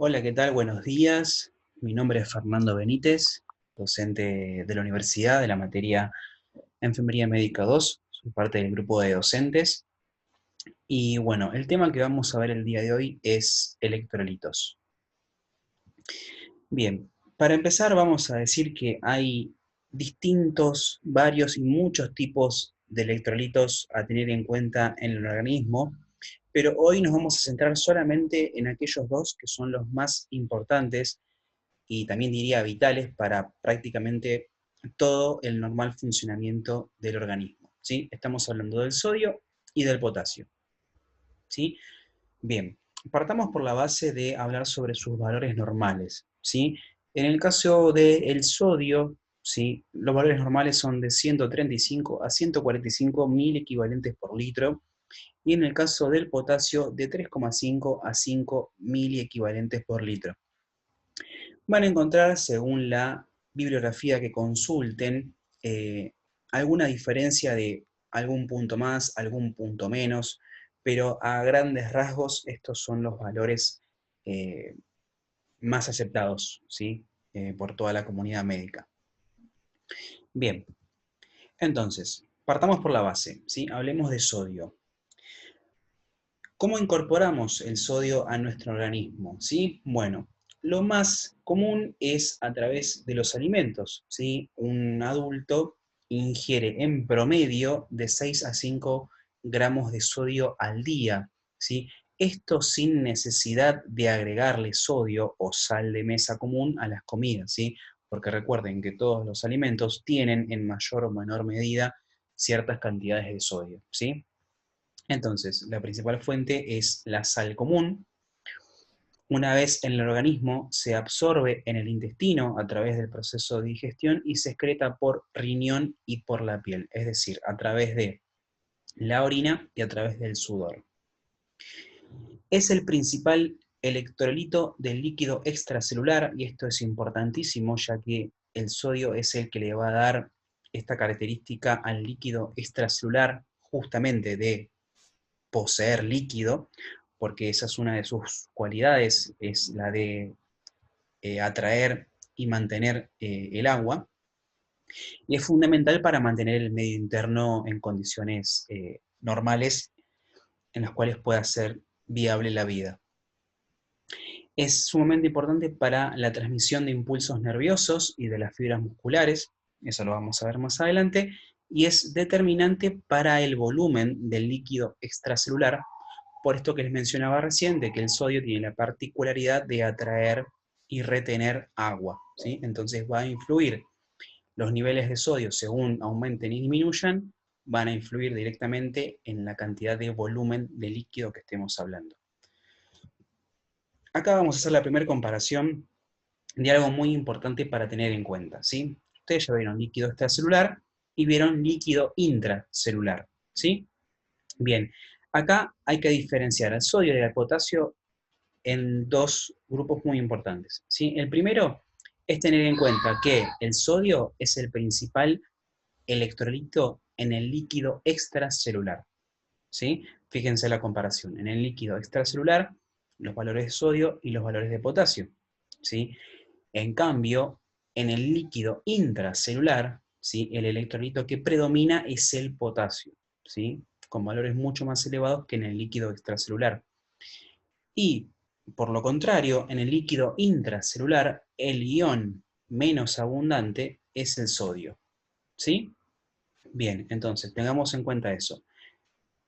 Hola, ¿qué tal? Buenos días. Mi nombre es Fernando Benítez, docente de la universidad de la materia Enfermería Médica 2. Soy parte del grupo de docentes. Y bueno, el tema que vamos a ver el día de hoy es electrolitos. Bien, para empezar vamos a decir que hay distintos, varios y muchos tipos de electrolitos a tener en cuenta en el organismo, pero hoy nos vamos a centrar solamente en aquellos dos que son los más importantes y también diría vitales para prácticamente todo el normal funcionamiento del organismo, ¿sí? Estamos hablando del sodio y del potasio, ¿sí? Bien, partamos por la base de hablar sobre sus valores normales, ¿sí? En el caso del sodio, ¿sí? Los valores normales son de 135 a 145 mil equivalentes por litro, y en el caso del potasio, de 3,5 a 5 mil equivalentes por litro. Van a encontrar, según la bibliografía que consulten, eh, alguna diferencia de algún punto más, algún punto menos, pero a grandes rasgos estos son los valores eh, más aceptados, ¿sí? Por toda la comunidad médica. Bien, entonces, partamos por la base, ¿sí? Hablemos de sodio. ¿Cómo incorporamos el sodio a nuestro organismo? ¿Sí? Bueno, lo más común es a través de los alimentos, ¿sí? Un adulto ingiere en promedio de 6 a 5 gramos de sodio al día, ¿sí? Esto sin necesidad de agregarle sodio o sal de mesa común a las comidas, ¿sí? Porque recuerden que todos los alimentos tienen en mayor o menor medida ciertas cantidades de sodio, ¿sí? Entonces, la principal fuente es la sal común. Una vez en el organismo se absorbe en el intestino a través del proceso de digestión y se excreta por riñón y por la piel, es decir, a través de la orina y a través del sudor. Es el principal electrolito del líquido extracelular, y esto es importantísimo ya que el sodio es el que le va a dar esta característica al líquido extracelular, justamente de poseer líquido, porque esa es una de sus cualidades, es la de atraer y mantener el agua, y es fundamental para mantener el medio interno en condiciones normales en las cuales pueda ser viable la vida. Es sumamente importante para la transmisión de impulsos nerviosos y de las fibras musculares, eso lo vamos a ver más adelante, y es determinante para el volumen del líquido extracelular, por esto que les mencionaba recién, de que el sodio tiene la particularidad de atraer y retener agua, ¿sí? Entonces va a influir los niveles de sodio según aumenten y disminuyan, van a influir directamente en la cantidad de volumen de líquido que estemos hablando. Acá vamos a hacer la primera comparación de algo muy importante para tener en cuenta, ¿sí? Ustedes ya vieron líquido extracelular y vieron líquido intracelular, ¿sí? Bien, acá hay que diferenciar al sodio y al potasio en dos grupos muy importantes, ¿sí? El primero es tener en cuenta que el sodio es el principal electrolito en el líquido extracelular, ¿sí? Fíjense la comparación. En el líquido extracelular, los valores de sodio y los valores de potasio, ¿sí? En cambio, en el líquido intracelular, ¿sí? El electrolito que predomina es el potasio, ¿sí? Con valores mucho más elevados que en el líquido extracelular. Y, por lo contrario, en el líquido intracelular, el ion menos abundante es el sodio, ¿sí? Bien, entonces, tengamos en cuenta eso.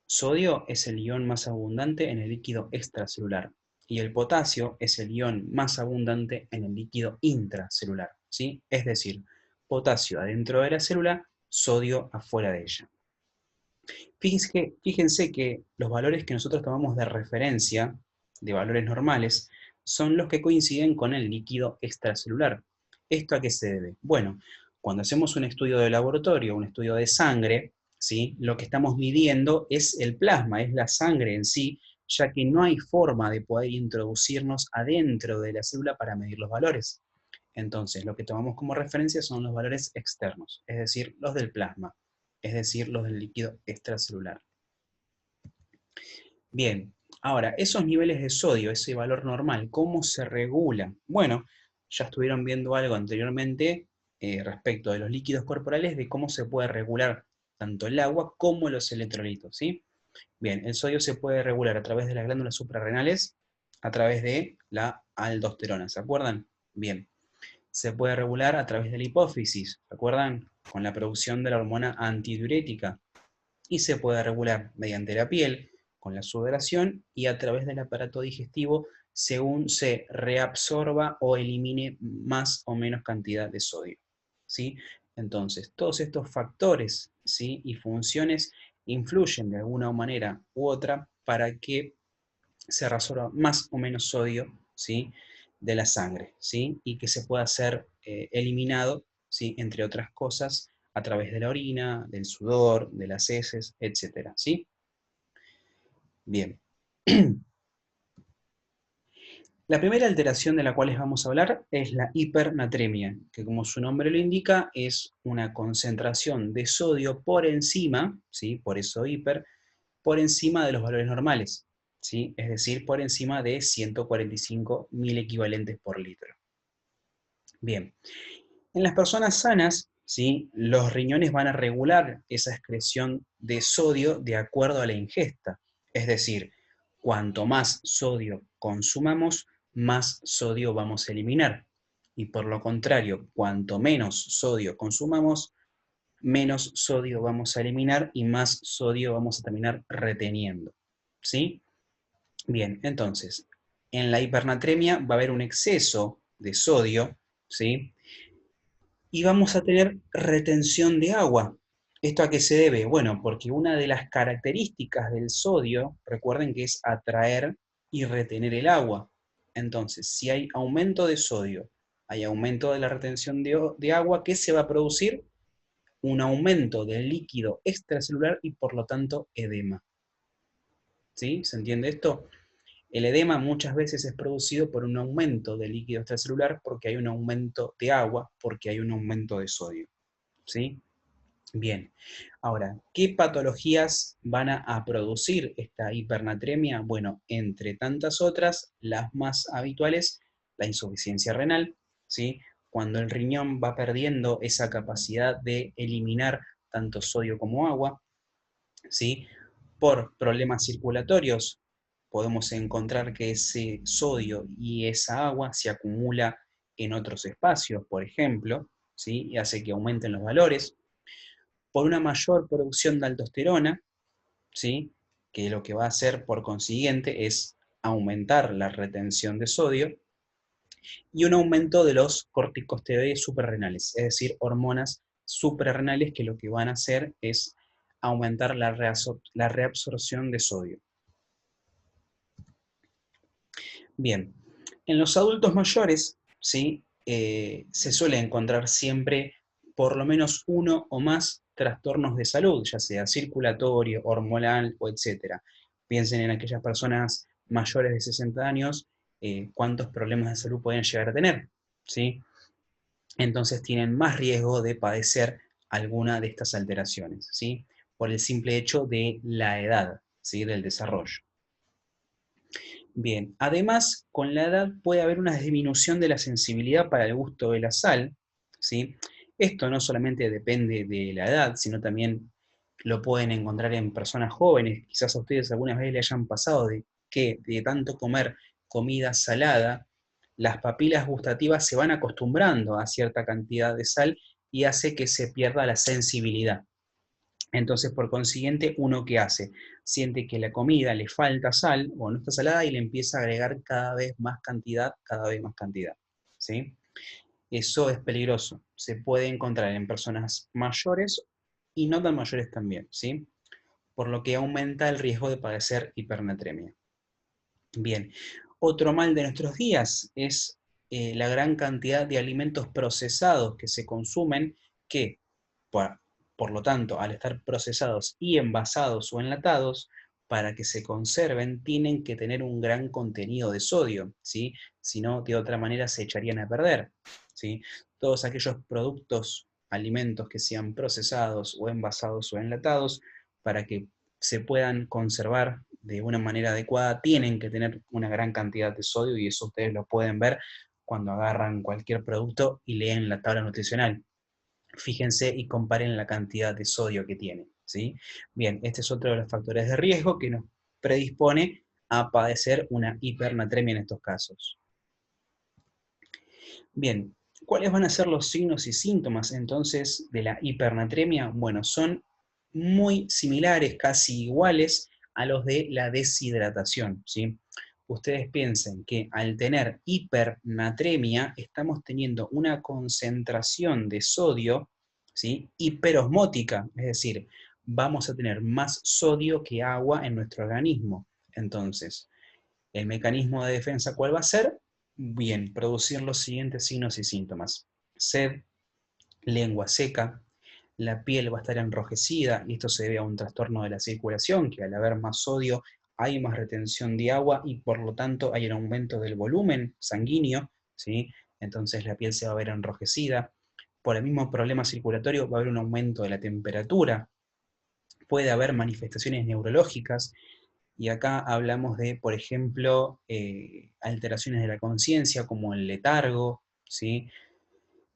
Sodio es el ion más abundante en el líquido extracelular y el potasio es el ion más abundante en el líquido intracelular, ¿sí? Es decir, potasio adentro de la célula, sodio afuera de ella. Fíjense que los valores que nosotros tomamos de referencia, de valores normales, son los que coinciden con el líquido extracelular. ¿Esto a qué se debe? Bueno, cuando hacemos un estudio de laboratorio, un estudio de sangre, ¿sí? Lo que estamos midiendo es el plasma, es la sangre en sí, ya que no hay forma de poder introducirnos adentro de la célula para medir los valores. Entonces, lo que tomamos como referencia son los valores externos, es decir, los del plasma, es decir, los del líquido extracelular. Bien, Ahora, esos niveles de sodio, ese valor normal, ¿cómo se regula? Bueno, ya estuvieron viendo algo anteriormente respecto de los líquidos corporales, de cómo se puede regular tanto el agua como los electrolitos, ¿sí? Bien, el sodio se puede regular a través de las glándulas suprarrenales, a través de la aldosterona, ¿se acuerdan? Bien, se puede regular a través de la hipófisis, ¿se acuerdan? Con la producción de la hormona antidiurética. Y se puede regular mediante la piel, con la sudoración y a través del aparato digestivo según se reabsorba o elimine más o menos cantidad de sodio, ¿sí? Entonces, todos estos factores, ¿sí? Y funciones influyen de alguna manera u otra para que se reabsorba más o menos sodio, ¿sí? De la sangre, ¿sí? Y que se pueda ser eliminado, ¿sí? Entre otras cosas, a través de la orina, del sudor, de las heces, etcétera, ¿sí? Bien. La primera alteración de la cual les vamos a hablar es la hipernatremia, que como su nombre lo indica, es una concentración de sodio por encima, ¿sí? Por eso hiper, por encima de los valores normales, ¿sí? Es decir, por encima de 145.000 equivalentes por litro. Bien, en las personas sanas, ¿sí? Los riñones van a regular esa excreción de sodio de acuerdo a la ingesta. Es decir, cuanto más sodio consumamos, más sodio vamos a eliminar. Y por lo contrario, cuanto menos sodio consumamos, menos sodio vamos a eliminar y más sodio vamos a terminar reteniendo. ¿Sí? Bien, entonces, en la hipernatremia va a haber un exceso de sodio, ¿sí? Y vamos a tener retención de agua. ¿Esto a qué se debe? Bueno, porque una de las características del sodio, recuerden que es atraer y retener el agua. Entonces, si hay aumento de sodio, hay aumento de la retención de agua, ¿qué se va a producir? Un aumento del líquido extracelular y por lo tanto edema. ¿Sí? ¿Se entiende esto? El edema muchas veces es producido por un aumento del líquido extracelular porque hay un aumento de agua, porque hay un aumento de sodio. ¿Sí? Bien. Ahora, ¿qué patologías van a producir esta hipernatremia? Bueno, entre tantas otras, las más habituales, la insuficiencia renal, ¿sí? Cuando el riñón va perdiendo esa capacidad de eliminar tanto sodio como agua, ¿sí? Por problemas circulatorios, podemos encontrar que ese sodio y esa agua se acumula en otros espacios, por ejemplo, ¿sí? Y hace que aumenten los valores. Por una mayor producción de aldosterona, ¿sí? Que lo que va a hacer por consiguiente es aumentar la retención de sodio, y un aumento de los corticosteroides suprarrenales, es decir, hormonas suprarrenales que lo que van a hacer es aumentar la reabsorción de sodio. Bien, en los adultos mayores, ¿sí? Se suele encontrar siempre por lo menos uno o más trastornos de salud, ya sea circulatorio, hormonal o etcétera. Piensen en aquellas personas mayores de 60 años, cuántos problemas de salud pueden llegar a tener, ¿sí? Entonces tienen más riesgo de padecer alguna de estas alteraciones, ¿sí? Por el simple hecho de la edad, ¿sí? Del desarrollo. Bien, además, con la edad puede haber una disminución de la sensibilidad para el gusto de la sal, ¿sí? Esto no solamente depende de la edad, sino también lo pueden encontrar en personas jóvenes. Quizás a ustedes alguna vez le hayan pasado de que de tanto comer comida salada, las papilas gustativas se van acostumbrando a cierta cantidad de sal y hace que se pierda la sensibilidad. Entonces, por consiguiente, ¿uno qué hace? Siente que la comida le falta sal o no está salada y le empieza a agregar cada vez más cantidad, ¿sí? Eso es peligroso. Se puede encontrar en personas mayores y no tan mayores también, ¿sí? Por lo que aumenta el riesgo de padecer hipernatremia. Bien, otro mal de nuestros días es la gran cantidad de alimentos procesados que se consumen que, por, por lo tanto, al estar procesados y envasados o enlatados, para que se conserven, tienen que tener un gran contenido de sodio, ¿sí? Si no, de otra manera se echarían a perder, ¿sí? Todos aquellos productos, alimentos que sean procesados o envasados o enlatados, para que se puedan conservar de una manera adecuada tienen que tener una gran cantidad de sodio, y eso ustedes lo pueden ver cuando agarran cualquier producto y leen la tabla nutricional. Fíjense y comparen la cantidad de sodio que tiene, ¿sí? Bien, este es otro de los factores de riesgo que nos predispone a padecer una hipernatremia en estos casos. Bien, ¿cuáles van a ser los signos y síntomas entonces de la hipernatremia? Bueno, son muy similares, casi iguales a los de la deshidratación, ¿sí? Ustedes piensen que al tener hipernatremia estamos teniendo una concentración de sodio, ¿sí?, hiperosmótica, es decir, vamos a tener más sodio que agua en nuestro organismo. Entonces, ¿el mecanismo de defensa cuál va a ser? Bien, producir los siguientes signos y síntomas: sed, lengua seca, la piel va a estar enrojecida, y esto se debe a un trastorno de la circulación, que al haber más sodio hay más retención de agua y por lo tanto hay un aumento del volumen sanguíneo, ¿sí? Entonces la piel se va a ver enrojecida. Por el mismo problema circulatorio va a haber un aumento de la temperatura, puede haber manifestaciones neurológicas, y acá hablamos de, por ejemplo, alteraciones de la conciencia como el letargo, ¿sí?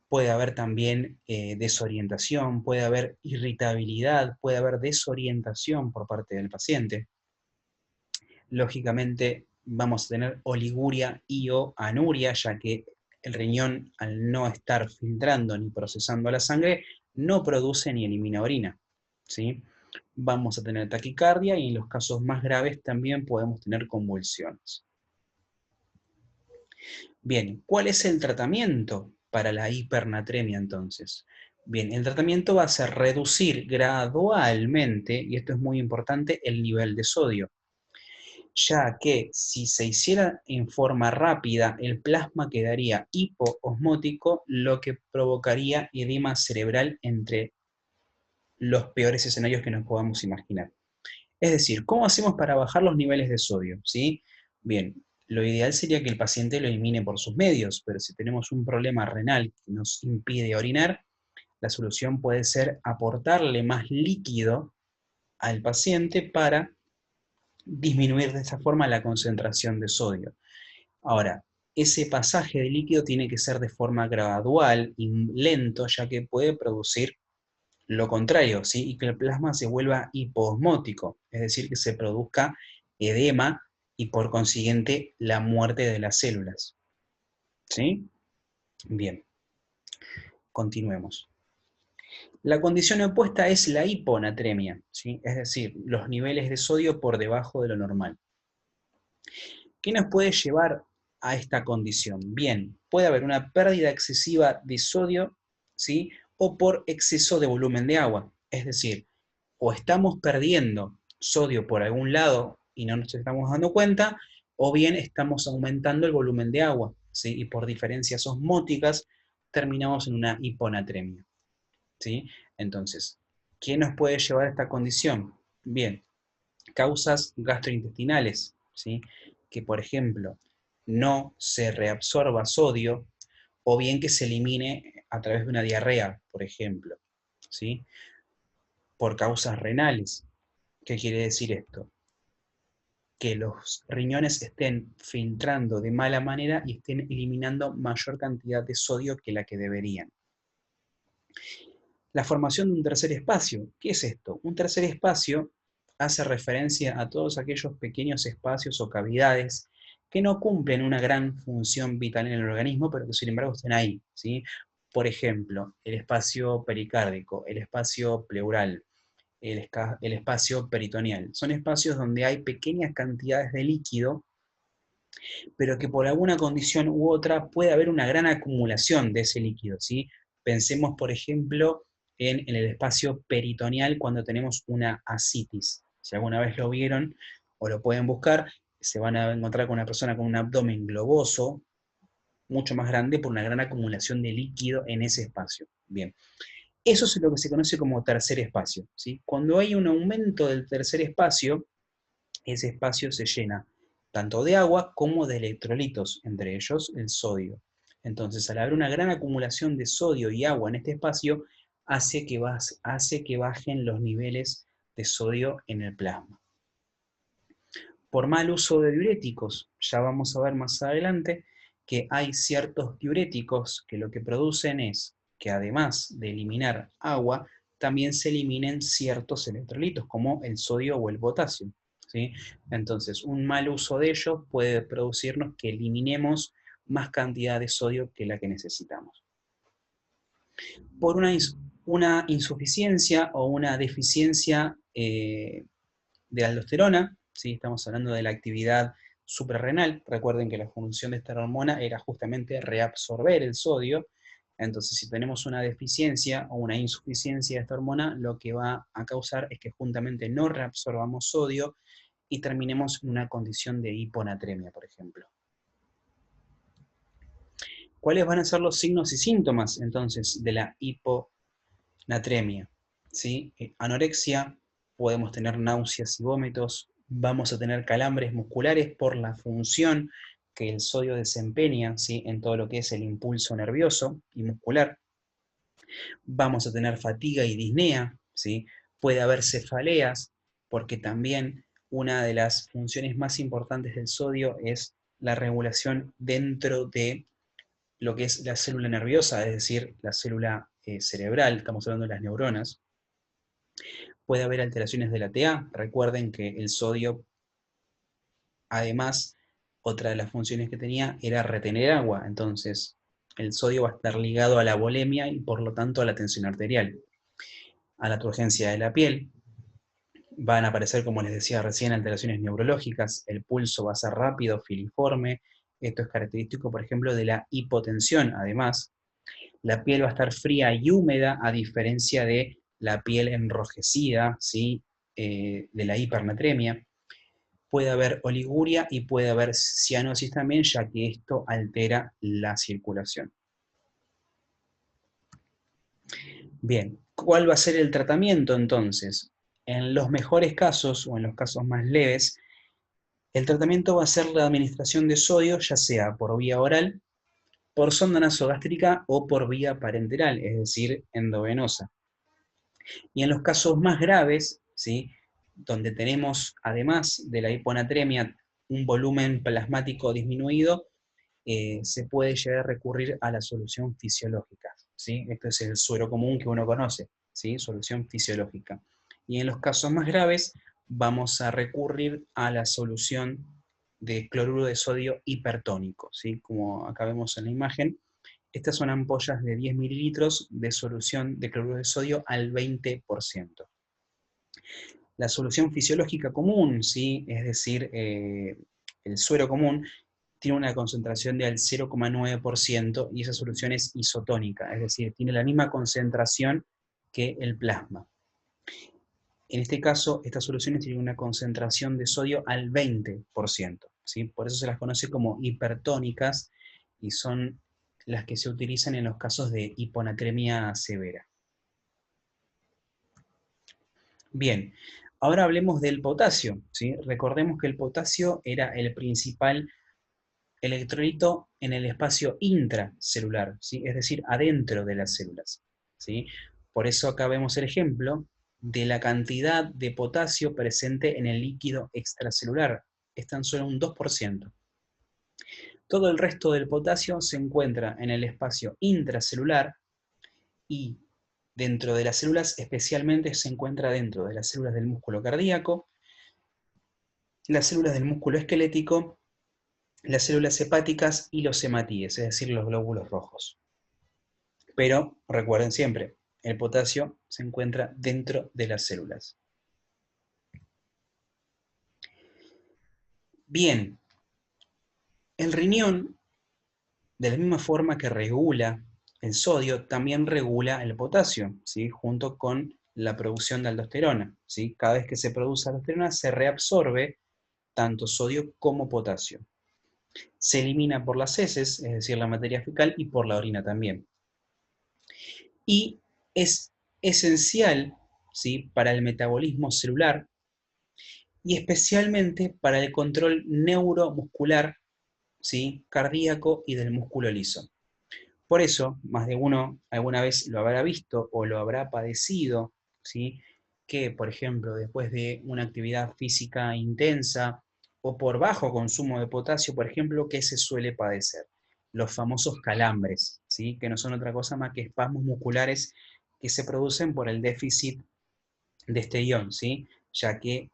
Puede haber también desorientación, puede haber irritabilidad, puede haber desorientación por parte del paciente. Lógicamente vamos a tener oliguria y o anuria, ya que el riñón, al no estar filtrando ni procesando la sangre, no produce ni elimina orina, ¿sí? Vamos a tener taquicardia, y en los casos más graves también podemos tener convulsiones. Bien, ¿cuál es el tratamiento para la hipernatremia entonces? Bien, el tratamiento va a ser reducir gradualmente, y esto es muy importante, el nivel de sodio, ya que si se hiciera en forma rápida, el plasma quedaría hipoosmótico, lo que provocaría edema cerebral, entre los peores escenarios que nos podamos imaginar. Es decir, ¿cómo hacemos para bajar los niveles de sodio? ¿Sí? Bien, lo ideal sería que el paciente lo elimine por sus medios, pero si tenemos un problema renal que nos impide orinar, la solución puede ser aportarle más líquido al paciente para disminuir de esta forma la concentración de sodio. Ahora, ese pasaje de líquido tiene que ser de forma gradual y lento, ya que puede producir lo contrario, ¿sí? Y que el plasma se vuelva hipoosmótico, es decir, que se produzca edema y por consiguiente la muerte de las células, ¿sí? Bien, continuemos. La condición opuesta es la hiponatremia, ¿sí? Es decir, los niveles de sodio por debajo de lo normal. ¿Qué nos puede llevar a esta condición? Bien, puede haber una pérdida excesiva de sodio, ¿sí?, o por exceso de volumen de agua. Es decir, o estamos perdiendo sodio por algún lado y no nos estamos dando cuenta, o bien estamos aumentando el volumen de agua, ¿sí?, y por diferencias osmóticas terminamos en una hiponatremia, ¿sí? Entonces, ¿qué nos puede llevar a esta condición? Bien, causas gastrointestinales, ¿sí?, que por ejemplo no se reabsorba sodio, o bien que se elimine a través de una diarrea, por ejemplo, ¿sí? Por causas renales. ¿Qué quiere decir esto? Que los riñones estén filtrando de mala manera y estén eliminando mayor cantidad de sodio que la que deberían. La formación de un tercer espacio. ¿Qué es esto? Un tercer espacio hace referencia a todos aquellos pequeños espacios o cavidades que no cumplen una gran función vital en el organismo, pero que sin embargo estén ahí, ¿sí? Por ejemplo, el espacio pericárdico, el espacio pleural, el espacio peritoneal. Son espacios donde hay pequeñas cantidades de líquido, pero que por alguna condición u otra puede haber una gran acumulación de ese líquido, ¿sí? Pensemos, por ejemplo, en el espacio peritoneal cuando tenemos una ascitis. Si alguna vez lo vieron o lo pueden buscar, se van a encontrar con una persona con un abdomen globoso, mucho más grande, por una gran acumulación de líquido en ese espacio. Bien, eso es lo que se conoce como tercer espacio, ¿sí? Cuando hay un aumento del tercer espacio, ese espacio se llena tanto de agua como de electrolitos, entre ellos el sodio. Entonces, al haber una gran acumulación de sodio y agua en este espacio, hace que bajen los niveles de sodio en el plasma. Por mal uso de diuréticos, ya vamos a ver más adelante que hay ciertos diuréticos que lo que producen es que además de eliminar agua, también se eliminen ciertos electrolitos, como el sodio o el potasio, ¿sí? Entonces, un mal uso de ellos puede producirnos que eliminemos más cantidad de sodio que la que necesitamos. Por una insuficiencia o una deficiencia de aldosterona, ¿sí? Estamos hablando de la actividad suprarrenal. Recuerden que la función de esta hormona era justamente reabsorber el sodio. Entonces, si tenemos una deficiencia o una insuficiencia de esta hormona, lo que va a causar es que juntamente no reabsorbamos sodio y terminemos en una condición de hiponatremia, por ejemplo. ¿Cuáles van a ser los signos y síntomas, entonces, de la hiponatremia? ¿Sí? Anorexia, podemos tener náuseas y vómitos, vamos a tener calambres musculares por la función que el sodio desempeña, ¿sí? En todo lo que es el impulso nervioso y muscular. Vamos a tener fatiga y disnea, ¿sí? Puede haber cefaleas, porque también una de las funciones más importantes del sodio es la regulación dentro de lo que es la célula nerviosa, es decir, la célula cerebral, estamos hablando de las neuronas. Puede haber alteraciones de la TA. Recuerden que el sodio, además, otra de las funciones que tenía era retener agua. Entonces, el sodio va a estar ligado a la volemia y por lo tanto a la tensión arterial. A la turgencia de la piel. Van a aparecer, como les decía recién, alteraciones neurológicas. El pulso va a ser rápido, filiforme. Esto es característico, por ejemplo, de la hipotensión. Además, la piel va a estar fría y húmeda, a diferencia de la piel enrojecida, ¿sí? De la hipernatremia. Puede haber oliguria y puede haber cianosis también, ya que esto altera la circulación. Bien, ¿cuál va a ser el tratamiento entonces? En los mejores casos, o en los casos más leves, el tratamiento va a ser la administración de sodio, ya sea por vía oral, por sonda nasogástrica o por vía parenteral, es decir, endovenosa. Y en los casos más graves, ¿sí? Donde tenemos, además de la hiponatremia, un volumen plasmático disminuido, se puede llegar a recurrir a la solución fisiológica, ¿sí? Esto es el suero común que uno conoce, ¿sí? Solución fisiológica. Y en los casos más graves, vamos a recurrir a la solución de cloruro de sodio hipertónico, ¿sí? Como acá vemos en la imagen. Estas son ampollas de 10 mililitros de solución de cloruro de sodio al 20%. La solución fisiológica común, ¿sí? Es decir, el suero común, tiene una concentración del 0,9% y esa solución es isotónica, es decir, tiene la misma concentración que el plasma. En este caso, estas soluciones tienen una concentración de sodio al 20%, ¿sí? Por eso se las conoce como hipertónicas y son las que se utilizan en los casos de hiponatremia severa. Bien, ahora hablemos del potasio, ¿sí? Recordemos que el potasio era el principal electrolito en el espacio intracelular, ¿sí? Es decir, adentro de las células, ¿sí? Por eso acá vemos el ejemplo de la cantidad de potasio presente en el líquido extracelular. Es tan solo un 2%. Todo el resto del potasio se encuentra en el espacio intracelular y dentro de las células, especialmente se encuentra dentro de las células del músculo cardíaco, las células del músculo esquelético, las células hepáticas y los hematíes, es decir, los glóbulos rojos. Pero recuerden siempre, el potasio se encuentra dentro de las células. Bien, el riñón, de la misma forma que regula el sodio, también regula el potasio, ¿sí? Junto con la producción de aldosterona, ¿sí? Cada vez que se produce aldosterona se reabsorbe tanto sodio como potasio. Se elimina por las heces, es decir, la materia fecal, y por la orina también. Y es esencial, ¿sí? Para el metabolismo celular y especialmente para el control neuromuscular, ¿sí? Cardíaco y del músculo liso. Por eso, más de uno alguna vez lo habrá visto o lo habrá padecido, ¿sí? Que, por ejemplo, después de una actividad física intensa o por bajo consumo de potasio, por ejemplo, ¿qué se suele padecer? Los famosos calambres, ¿sí? Que no son otra cosa más que espasmos musculares que se producen por el déficit de este ion, ¿sí? Ya que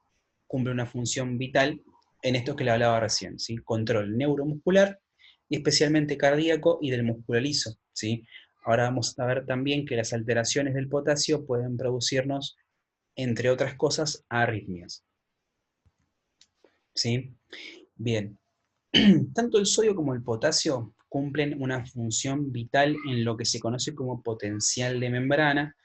cumple una función vital en esto que le hablaba recién, ¿sí? Control neuromuscular y especialmente cardíaco y del músculo liso, ¿sí? Ahora vamos a ver también que las alteraciones del potasio pueden producirnos, entre otras cosas, arritmias, ¿sí? Bien, tanto el sodio como el potasio cumplen una función vital en lo que se conoce como potencial de membrana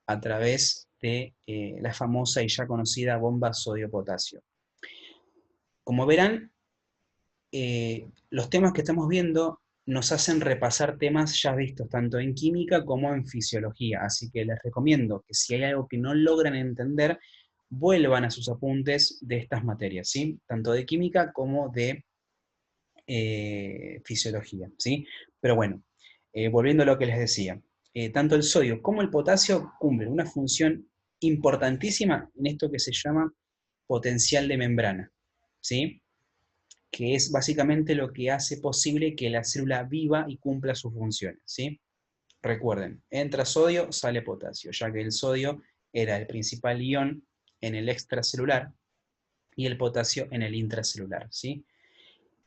a través de la famosa y ya conocida bomba sodio-potasio. Como verán, los temas que estamos viendo nos hacen repasar temas ya vistos tanto en química como en fisiología, así que les recomiendo que si hay algo que no logran entender, vuelvan a sus apuntes de estas materias, ¿sí? Tanto de química como de fisiología, ¿sí? Pero bueno, volviendo a lo que les decía, tanto el sodio como el potasio cumplen una función importantísima en esto que se llama potencial de membrana, ¿sí? Que es básicamente lo que hace posible que la célula viva y cumpla sus funciones, ¿sí? Recuerden, entra sodio, sale potasio, ya que el sodio era el principal ion en el extracelular y el potasio en el intracelular, ¿sí?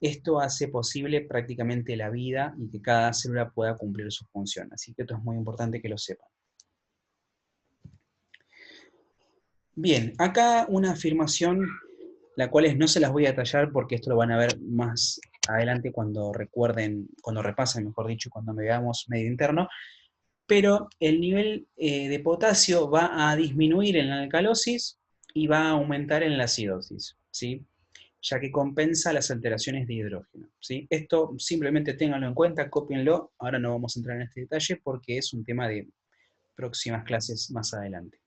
Esto hace posible prácticamente la vida y que cada célula pueda cumplir su función, así que esto es muy importante que lo sepan. Bien, acá una afirmación, la cual no se las voy a detallar porque esto lo van a ver más adelante cuando recuerden, cuando repasen, mejor dicho, cuando veamos medio interno, pero el nivel de potasio va a disminuir en la alcalosis y va a aumentar en la acidosis, ¿sí? Ya que compensa las alteraciones de hidrógeno, ¿sí? Esto simplemente ténganlo en cuenta, cópienlo, ahora no vamos a entrar en este detalle porque es un tema de próximas clases más adelante.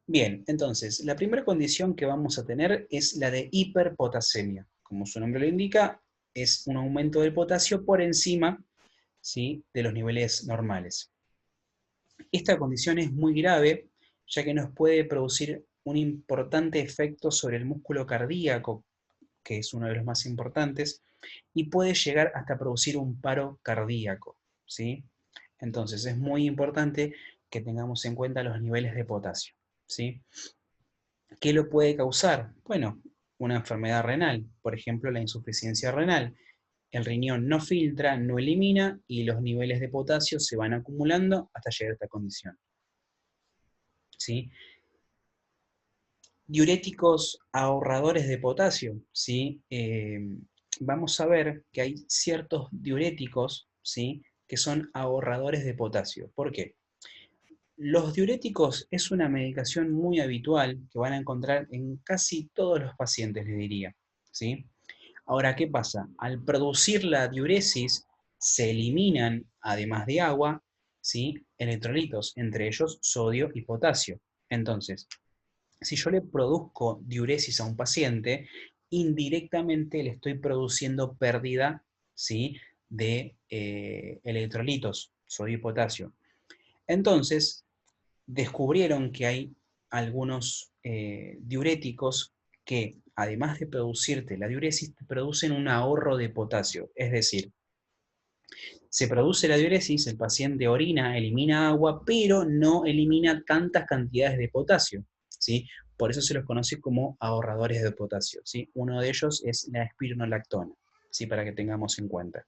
Bien, entonces, la primera condición que vamos a tener es la de hiperpotasemia. Como su nombre lo indica, es un aumento del potasio por encima, ¿sí?, de los niveles normales. Esta condición es muy grave, ya que nos puede producir un importante efecto sobre el músculo cardíaco, que es uno de los más importantes, y puede llegar hasta producir un paro cardíaco, ¿sí? Entonces, es muy importante que tengamos en cuenta los niveles de potasio, ¿sí? ¿Qué lo puede causar? Bueno, una enfermedad renal, por ejemplo, la insuficiencia renal. El riñón no filtra, no elimina y los niveles de potasio se van acumulando hasta llegar a esta condición, ¿sí? Diuréticos ahorradores de potasio, ¿sí? Vamos a ver que hay ciertos diuréticos, ¿sí?, que son ahorradores de potasio. ¿Por qué? Los diuréticos es una medicación muy habitual que van a encontrar en casi todos los pacientes, les diría, ¿sí? Ahora, ¿qué pasa? Al producir la diuresis, se eliminan, además de agua, ¿sí?, electrolitos, entre ellos sodio y potasio. Entonces, si yo le produzco diuresis a un paciente, indirectamente le estoy produciendo pérdida, ¿sí?, de electrolitos, sodio y potasio. Entonces, descubrieron que hay algunos diuréticos que, además de producirte la diuresis, te producen un ahorro de potasio. Es decir, se produce la diuresis, el paciente orina, elimina agua, pero no elimina tantas cantidades de potasio, ¿sí? Por eso se los conoce como ahorradores de potasio, ¿sí? Uno de ellos es la espironolactona, ¿sí?, para que tengamos en cuenta.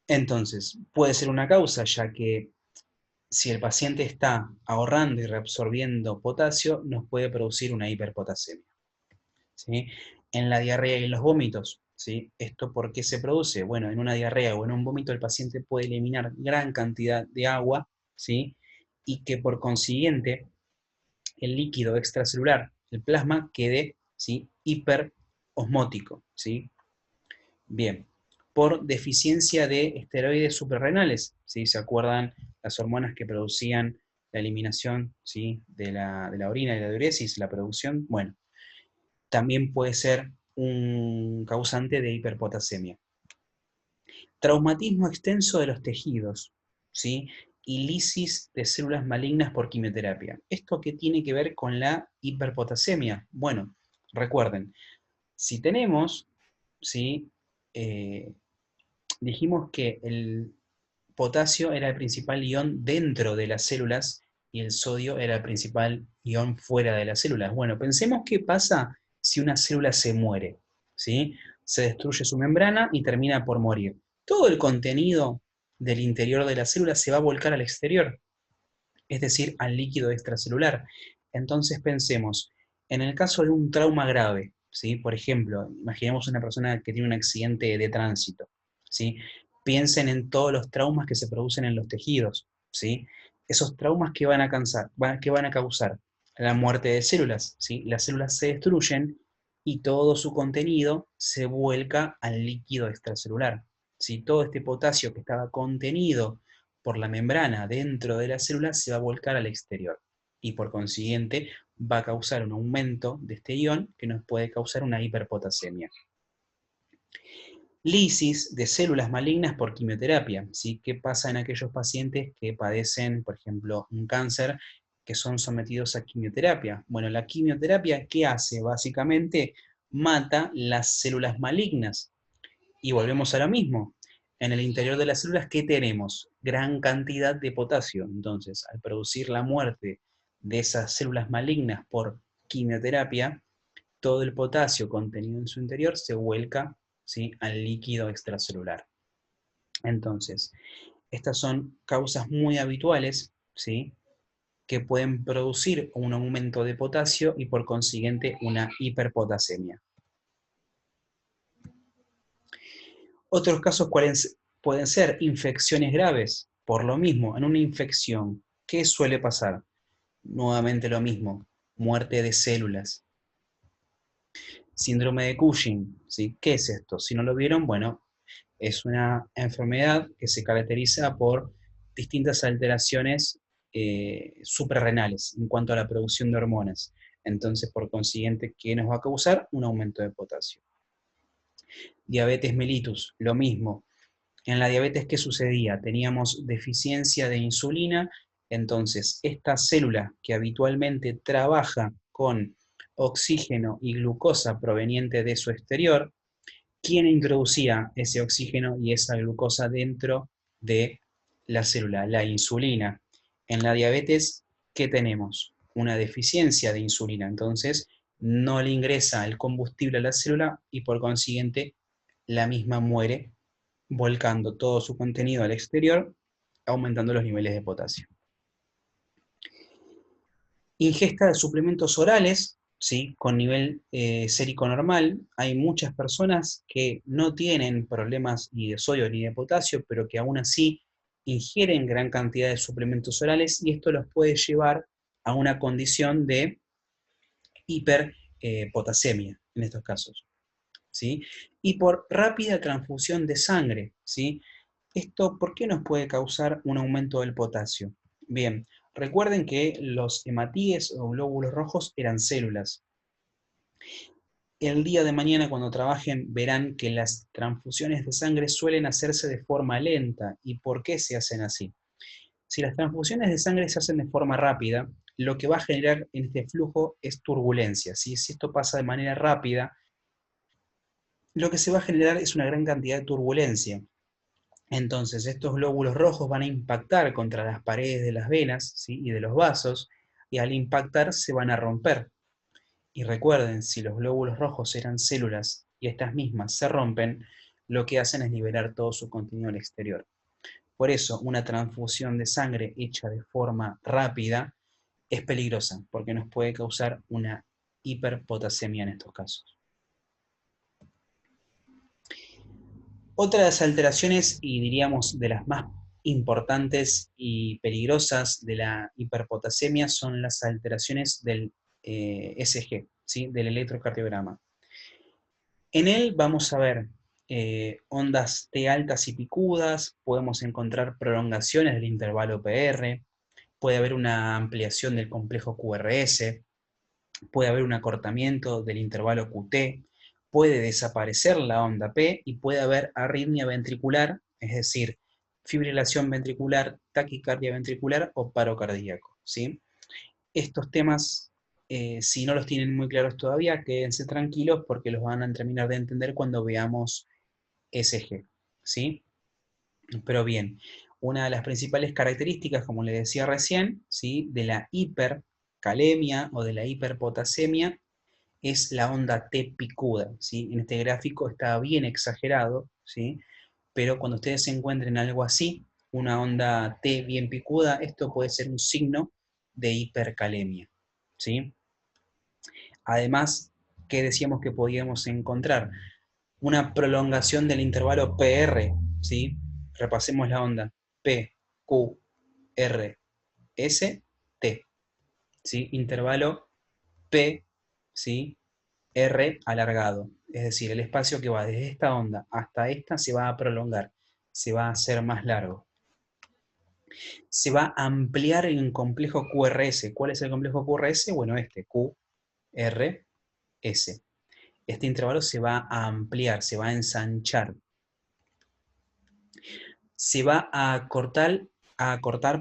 Entonces, puede ser una causa, ya que si el paciente está ahorrando y reabsorbiendo potasio, nos puede producir una hiperpotasemia, ¿sí? En la diarrea y en los vómitos, ¿sí? ¿Esto por qué se produce? Bueno, en una diarrea o en un vómito el paciente puede eliminar gran cantidad de agua, ¿sí?, y que por consiguiente el líquido extracelular, el plasma, quede, ¿sí?, hiperosmótico, ¿sí? Bien, por deficiencia de esteroides suprarrenales, ¿sí? ¿Se acuerdan las hormonas que producían la eliminación, ¿sí?, de la orina y la diuresis, la producción? Bueno, también puede ser un causante de hiperpotasemia. Traumatismo extenso de los tejidos, ¿sí? y lisis de células malignas por quimioterapia. ¿Esto qué tiene que ver con la hiperpotasemia? Bueno, recuerden, si tenemos, ¿sí? Eh, dijimos que el potasio era el principal ion dentro de las células y el sodio era el principal ion fuera de las células. Bueno, pensemos qué pasa si una célula se muere, ¿sí? Se destruye su membrana y termina por morir. Todo el contenido del interior de la célula se va a volcar al exterior, es decir, al líquido extracelular. Entonces pensemos, en el caso de un trauma grave, ¿sí? Por ejemplo, imaginemos una persona que tiene un accidente de tránsito, ¿sí? Piensen en todos los traumas que se producen en los tejidos, ¿sí? Esos traumas que van a que van a causar la muerte de células, ¿sí? Las células se destruyen y todo su contenido se vuelca al líquido extracelular, ¿sí? Todo este potasio que estaba contenido por la membrana dentro de la célula se va a volcar al exterior y por consiguiente va a causar un aumento de este ion que nos puede causar una hiperpotasemia. Lisis de células malignas por quimioterapia, ¿sí? ¿Qué pasa en aquellos pacientes que padecen, por ejemplo, un cáncer, que son sometidos a quimioterapia? Bueno, la quimioterapia, ¿qué hace? Básicamente mata las células malignas. Y volvemos a lo mismo. En el interior de las células, ¿qué tenemos? Gran cantidad de potasio. Entonces, al producir la muerte de esas células malignas por quimioterapia, todo el potasio contenido en su interior se vuelca, ¿sí?, al líquido extracelular. Entonces, estas son causas muy habituales, ¿sí?, que pueden producir un aumento de potasio y por consiguiente una hiperpotasemia. Otros casos pueden ser infecciones graves. Por lo mismo, en una infección, ¿qué suele pasar? Nuevamente lo mismo, muerte de células. Síndrome de Cushing, ¿sí? ¿Qué es esto? Si no lo vieron, bueno, es una enfermedad que se caracteriza por distintas alteraciones suprarrenales en cuanto a la producción de hormonas. Entonces, por consiguiente, ¿qué nos va a causar? Un aumento de potasio. Diabetes mellitus, lo mismo. En la diabetes, ¿qué sucedía? Teníamos deficiencia de insulina, entonces esta célula que habitualmente trabaja con oxígeno y glucosa proveniente de su exterior, ¿quién introducía ese oxígeno y esa glucosa dentro de la célula? La insulina. En la diabetes, ¿qué tenemos? Una deficiencia de insulina, entonces no le ingresa el combustible a la célula y por consiguiente la misma muere volcando todo su contenido al exterior, aumentando los niveles de potasio. Ingesta de suplementos orales, ¿sí?, con nivel sérico normal. Hay muchas personas que no tienen problemas ni de sodio ni de potasio, pero que aún así ingieren gran cantidad de suplementos orales y esto los puede llevar a una condición de hiperpotasemia en estos casos, ¿sí? Y por rápida transfusión de sangre, ¿sí? ¿Esto por qué nos puede causar un aumento del potasio? Bien, recuerden que los hematíes o glóbulos rojos eran células. El día de mañana cuando trabajen verán que las transfusiones de sangre suelen hacerse de forma lenta. ¿Y por qué se hacen así? Si las transfusiones de sangre se hacen de forma rápida, lo que va a generar en este flujo es turbulencia, ¿sí? Si esto pasa de manera rápida, lo que se va a generar es una gran cantidad de turbulencia. Entonces, estos glóbulos rojos van a impactar contra las paredes de las venas, ¿sí?, y de los vasos, y al impactar se van a romper. Y recuerden, si los glóbulos rojos eran células y estas mismas se rompen, lo que hacen es liberar todo su contenido al exterior. Por eso, una transfusión de sangre hecha de forma rápida es peligrosa, porque nos puede causar una hiperpotasemia en estos casos. Otras alteraciones, y diríamos de las más importantes y peligrosas de la hiperpotasemia, son las alteraciones del ECG, ¿sí?, del electrocardiograma. En él vamos a ver ondas T altas y picudas, podemos encontrar prolongaciones del intervalo PR, puede haber una ampliación del complejo QRS, puede haber un acortamiento del intervalo QT, puede desaparecer la onda P y puede haber arritmia ventricular, es decir, fibrilación ventricular, taquicardia ventricular o paro cardíaco, ¿sí? Estos temas, si no los tienen muy claros todavía, quédense tranquilos porque los van a terminar de entender cuando veamos ECG, ¿sí? Pero bien, una de las principales características, como les decía recién, ¿sí?, de la hipercalemia o de la hiperpotasemia es la onda T picuda, ¿sí? En este gráfico está bien exagerado, ¿sí? Pero cuando ustedes encuentren algo así, una onda T bien picuda, esto puede ser un signo de hipercalemia, ¿sí? Además, ¿qué decíamos que podíamos encontrar? Una prolongación del intervalo PR, ¿sí? Repasemos la onda. P, Q, R, S, T, ¿sí? Intervalo P, ¿sí? R alargado. Es decir, el espacio que va desde esta onda hasta esta se va a prolongar, se va a hacer más largo. Se va a ampliar en complejo QRS. ¿Cuál es el complejo QRS? Bueno, este, QRS. Este intervalo se va a ampliar, se va a ensanchar. Se va a acortar,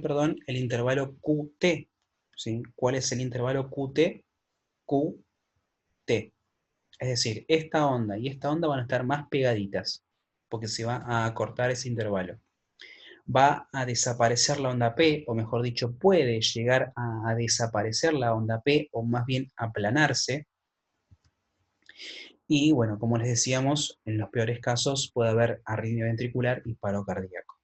perdón, el intervalo QT, ¿sí? ¿Cuál es el intervalo QT? QT. Es decir, esta onda y esta onda van a estar más pegaditas, porque se va a acortar ese intervalo. Va a desaparecer la onda P, o mejor dicho, puede llegar a desaparecer la onda P, o más bien aplanarse. Y bueno, como les decíamos, en los peores casos puede haber arritmia ventricular y paro cardíaco.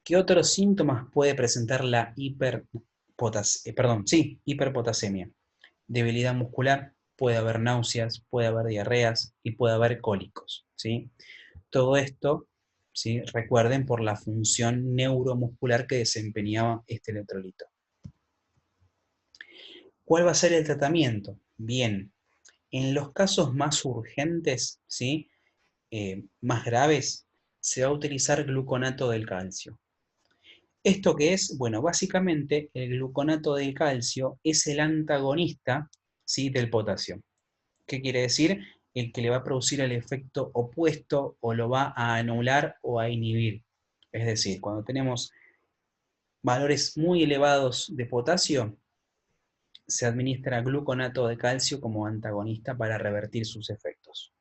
¿Qué otros síntomas puede presentar la hiperpotasemia? Debilidad muscular, puede haber náuseas, puede haber diarreas y puede haber cólicos, ¿sí? Todo esto, ¿sí?, recuerden, por la función neuromuscular que desempeñaba este electrolito. ¿Cuál va a ser el tratamiento? Bien, en los casos más urgentes, ¿sí?, más graves, se va a utilizar gluconato del calcio. ¿Esto qué es? Bueno, básicamente el gluconato de calcio es el antagonista, ¿sí?, del potasio. ¿Qué quiere decir? El que le va a producir el efecto opuesto o lo va a anular o a inhibir. Es decir, cuando tenemos valores muy elevados de potasio, se administra gluconato de calcio como antagonista para revertir sus efectos.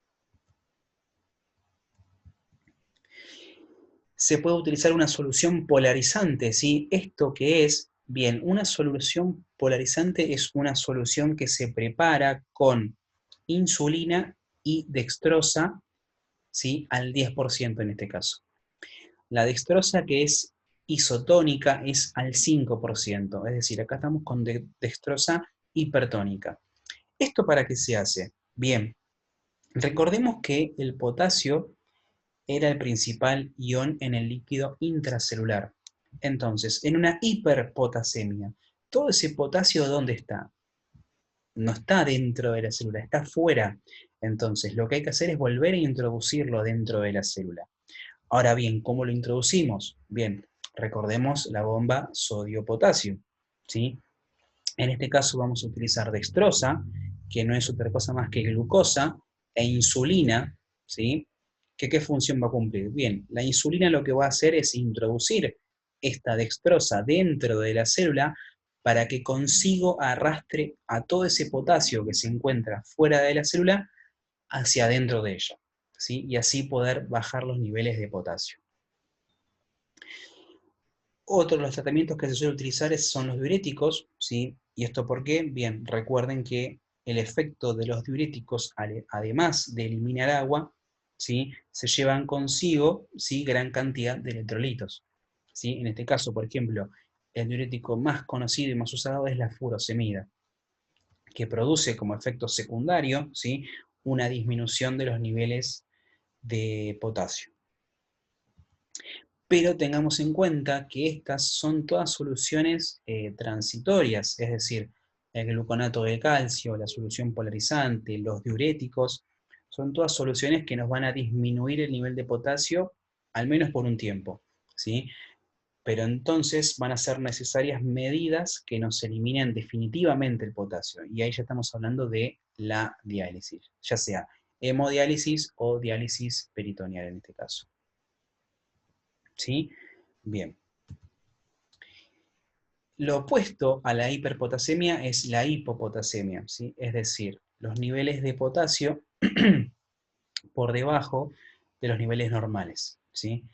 Se puede utilizar una solución polarizante, ¿sí? ¿Esto qué es? Bien, una solución polarizante es una solución que se prepara con insulina y dextrosa, ¿sí?, al 10% en este caso. La dextrosa, que es isotónica, es al 5%, es decir, acá estamos con dextrosa hipertónica. ¿Esto para qué se hace? Bien, recordemos que el potasio era el principal ion en el líquido intracelular. Entonces, en una hiperpotasemia, todo ese potasio, ¿dónde está? No está dentro de la célula, está fuera. Entonces, lo que hay que hacer es volver a introducirlo dentro de la célula. Ahora bien, ¿cómo lo introducimos? Bien, recordemos la bomba sodio-potasio, ¿sí? En este caso vamos a utilizar dextrosa, que no es otra cosa más que glucosa, e insulina, ¿sí? ¿Qué función va a cumplir? Bien, la insulina lo que va a hacer es introducir esta dextrosa dentro de la célula para que consigo arrastre a todo ese potasio que se encuentra fuera de la célula hacia adentro de ella, ¿sí? Y así poder bajar los niveles de potasio. Otro de los tratamientos que se suele utilizar son los diuréticos, ¿sí? ¿Y esto por qué? Bien, recuerden que el efecto de los diuréticos, además de eliminar agua, ¿sí?, se llevan consigo, ¿sí?, gran cantidad de electrolitos, ¿sí? En este caso, por ejemplo, el diurético más conocido y más usado es la furosemida, que produce como efecto secundario, ¿sí?, una disminución de los niveles de potasio. Pero tengamos en cuenta que estas son todas soluciones transitorias, es decir, el gluconato de calcio, la solución polarizante, los diuréticos, son todas soluciones que nos van a disminuir el nivel de potasio, al menos por un tiempo, ¿sí? Pero entonces van a ser necesarias medidas que nos eliminen definitivamente el potasio, y ahí ya estamos hablando de la diálisis, ya sea hemodiálisis o diálisis peritoneal en este caso. ¿sí? Bien. Lo opuesto a la hiperpotasemia es la hipopotasemia, ¿sí? Es decir, los niveles de potasio por debajo de los niveles normales, ¿sí?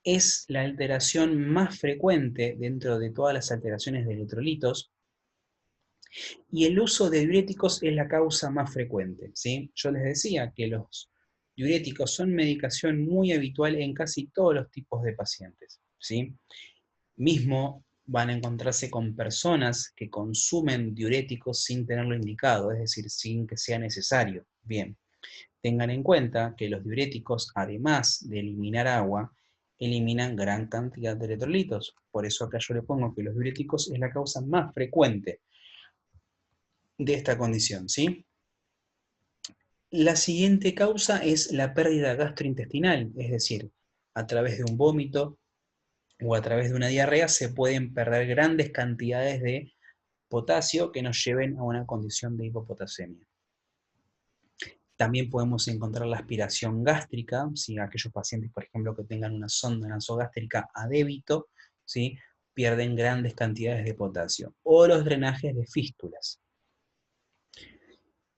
Es la alteración más frecuente dentro de todas las alteraciones de electrolitos y el uso de diuréticos es la causa más frecuente, ¿sí? Yo les decía que los diuréticos son medicación muy habitual en casi todos los tipos de pacientes, ¿sí? Mismo van a encontrarse con personas que consumen diuréticos sin tenerlo indicado, es decir, sin que sea necesario. Bien, tengan en cuenta que los diuréticos, además de eliminar agua, eliminan gran cantidad de electrolitos. Por eso acá yo le pongo que los diuréticos es la causa más frecuente de esta condición, ¿sí? La siguiente causa es la pérdida gastrointestinal, es decir, a través de un vómito o a través de una diarrea se pueden perder grandes cantidades de potasio que nos lleven a una condición de hipopotasemia. También podemos encontrar la aspiración gástrica, ¿sí? Aquellos pacientes, por ejemplo, que tengan una sonda nasogástrica a débito, ¿sí? Pierden grandes cantidades de potasio. O los drenajes de fístulas.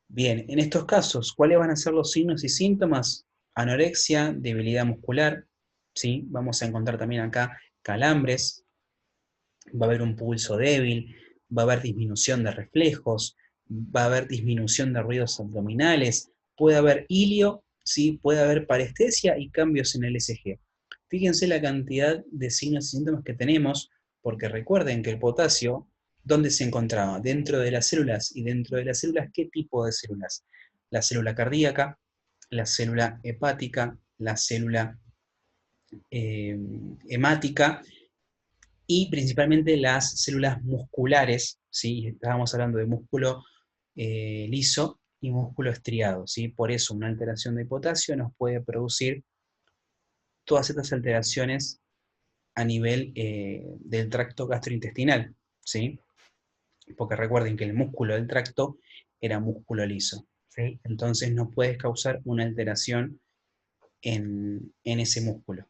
Bien, en estos casos, ¿cuáles van a ser los signos y síntomas? Anorexia, debilidad muscular, ¿sí? Vamos a encontrar también acá calambres, va a haber un pulso débil, va a haber disminución de reflejos, va a haber disminución de ruidos abdominales, puede haber hilio, ¿sí? Puede haber parestesia y cambios en el ECG. Fíjense la cantidad de signos y síntomas que tenemos, porque recuerden que el potasio, ¿dónde se encontraba? Dentro de las células, y dentro de las células, ¿qué tipo de células? La célula cardíaca, la célula hepática, la célula hemática, y principalmente las células musculares, ¿sí? Estábamos hablando de músculo liso y músculo estriado, ¿sí? Por eso una alteración de potasio nos puede producir todas estas alteraciones a nivel del tracto gastrointestinal, ¿sí? Porque recuerden que el músculo del tracto era músculo liso, ¿sí? Entonces no puede causar una alteración en ese músculo.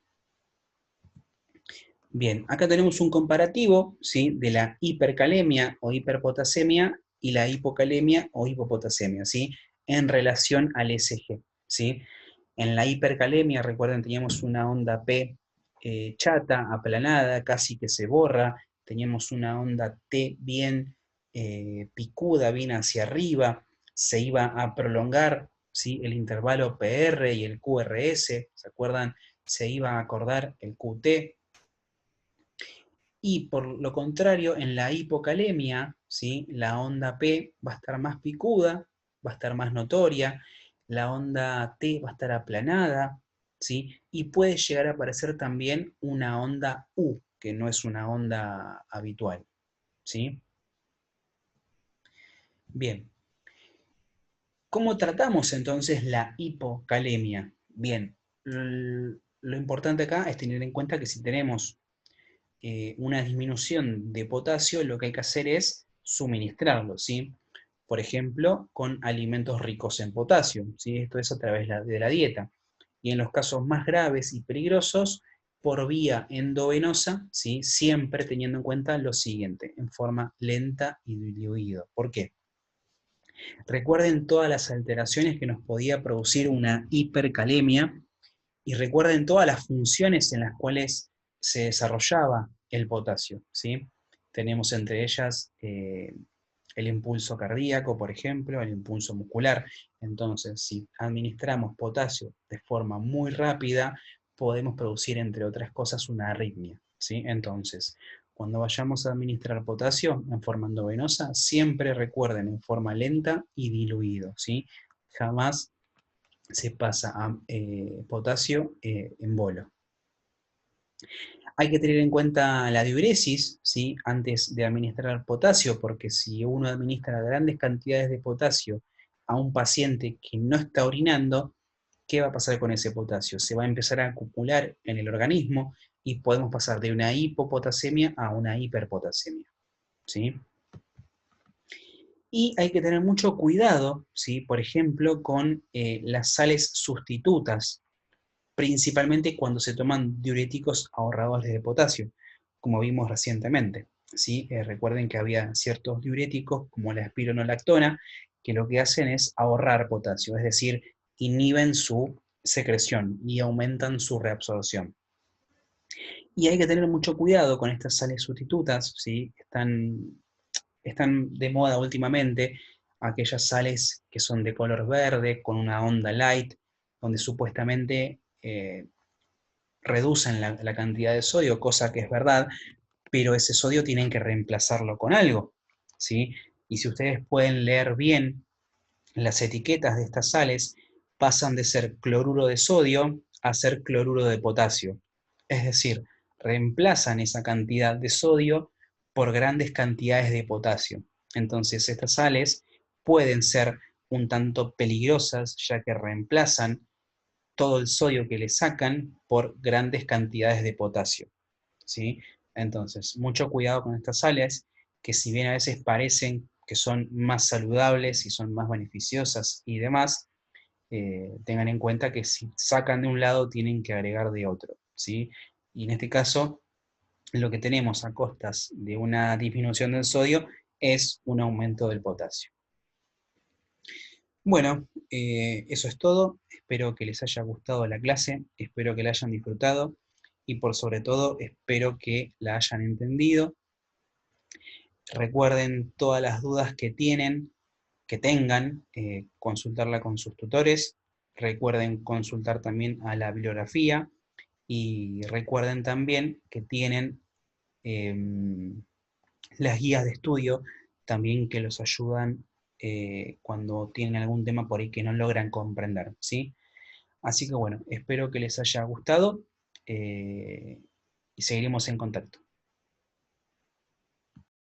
Bien, acá tenemos un comparativo, ¿sí? De la hipercalemia o hiperpotasemia y la hipocalemia o hipopotasemia, ¿sí? En relación al ECG, ¿sí? En la hipercalemia, recuerden, teníamos una onda P chata, aplanada, casi que se borra, teníamos una onda T bien picuda, bien hacia arriba, se iba a prolongar, ¿sí? El intervalo PR y el QRS, ¿se acuerdan? Se iba a acordar el QT, y por lo contrario, en la hipocalemia, ¿sí? La onda P va a estar más picuda, va a estar más notoria, la onda T va a estar aplanada, ¿sí? Y puede llegar a aparecer también una onda U, que no es una onda habitual, ¿sí? Bien, ¿cómo tratamos entonces la hipocalemia? Bien, lo importante acá es tener en cuenta que si tenemos una disminución de potasio, lo que hay que hacer es suministrarlo, ¿sí? Por ejemplo, con alimentos ricos en potasio, ¿sí? Esto es a través de la dieta. Y en los casos más graves y peligrosos, por vía endovenosa, ¿sí? Siempre teniendo en cuenta lo siguiente, en forma lenta y diluido. ¿Por qué? Recuerden todas las alteraciones que nos podía producir una hipercalemia, y recuerden todas las funciones en las cuales se desarrollaba el potasio, ¿sí? Tenemos entre ellas el impulso cardíaco, por ejemplo, el impulso muscular. Entonces, si administramos potasio de forma muy rápida, podemos producir, entre otras cosas, una arritmia, ¿sí? Entonces, cuando vayamos a administrar potasio en forma endovenosa, siempre recuerden en forma lenta y diluido, ¿sí? Jamás se pasa a potasio en bolo. Hay que tener en cuenta la diuresis, ¿sí? Antes de administrar potasio, porque si uno administra grandes cantidades de potasio a un paciente que no está orinando, ¿qué va a pasar con ese potasio? Se va a empezar a acumular en el organismo y podemos pasar de una hipopotasemia a una hiperpotasemia, ¿sí? Y hay que tener mucho cuidado, ¿sí? Por ejemplo, con las sales sustitutas, principalmente cuando se toman diuréticos ahorradores de potasio, como vimos recientemente. ¿Sí? Recuerden que había ciertos diuréticos, como la espironolactona, que lo que hacen es ahorrar potasio, es decir, inhiben su secreción y aumentan su reabsorción. Y hay que tener mucho cuidado con estas sales sustitutas, ¿sí? Están de moda últimamente aquellas sales que son de color verde, con una onda light, donde supuestamente reducen la cantidad de sodio, cosa que es verdad, pero ese sodio tienen que reemplazarlo con algo, ¿sí? Y si ustedes pueden leer bien las etiquetas de estas sales, pasan de ser cloruro de sodio a ser cloruro de potasio. Es decir, reemplazan esa cantidad de sodio por grandes cantidades de potasio. Entonces, estas sales pueden ser un tanto peligrosas, ya que reemplazan todo el sodio que le sacan por grandes cantidades de potasio, ¿sí? Entonces, mucho cuidado con estas sales, que si bien a veces parecen que son más saludables y son más beneficiosas y demás, tengan en cuenta que si sacan de un lado tienen que agregar de otro, ¿sí? Y en este caso, lo que tenemos a costas de una disminución del sodio es un aumento del potasio. Bueno, eso es todo. Espero que les haya gustado la clase, espero que la hayan disfrutado y por sobre todo espero que la hayan entendido. Recuerden todas las dudas que tengan, consultarla con sus tutores. Recuerden consultar también a la bibliografía y recuerden también que tienen las guías de estudio también que los ayudan cuando tienen algún tema por ahí que no logran comprender, ¿sí? Así que bueno, espero que les haya gustado y seguiremos en contacto.